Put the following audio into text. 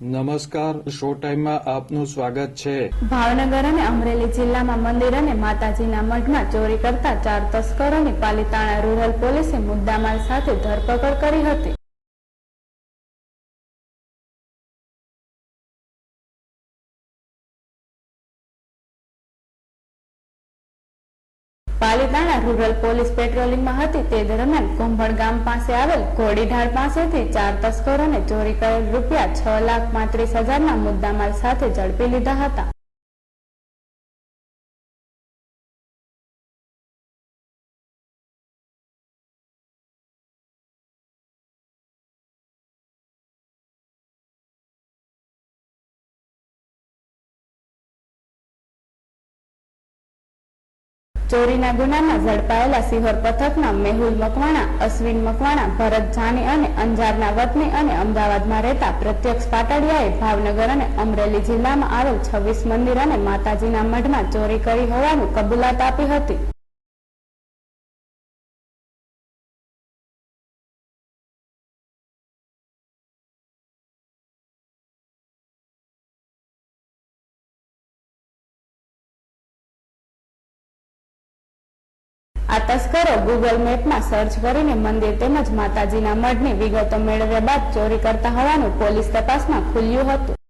નમસ્કાર, શો ટાઈમમાં આપનું સ્વાગત છે। ભાવનગર અને અમરેલી જિલ્લામાં મંદિર અને માતાજીના મઢમાં ચોરી કરતા 4 તસ્કરોની પાલીતાણા રૂરલ પોલીસે મુદ્દામાલ સાથે ધરપકડ કરી હતી। પાલીતાણા રૂરલ પોલીસ પેટ્રોલિંગમાં હતી તે દરમિયાન કુંભળ ગામ પાસે આવેલ ઘોડીઢાળ પાસેથી 4 તસ્કરોને ચોરી કરેલ રૂપિયા 6,35,000ના મુદ્દામાલ સાથે ઝડપી લીધા હતા। ચોરીના ગુનામાં ઝડપાયેલા સિહોર પથકના મેહુલ મકવાણા, અશ્વિન મકવાણા, ભરત જાની અને અંજારના વતની અને અમદાવાદમાં રહેતા પ્રત્યક્ષ પાટડિયાએ ભાવનગર અને અમરેલી જિલ્લામાં આવેલ 26 મંદિર અને માતાજીના મઢમાં ચોરી કરી હોવાનું કબૂલાત આપી હતી। આ તસ્કરો ગૂગલ મેપમાં સર્ચ કરીને મંદિર તેમજ માતાજીના મઢની વિગતો મેળવ્યા બાદ ચોરી કરતા હોવાનું પોલીસ તપાસમાં ખુલ્યું હતું।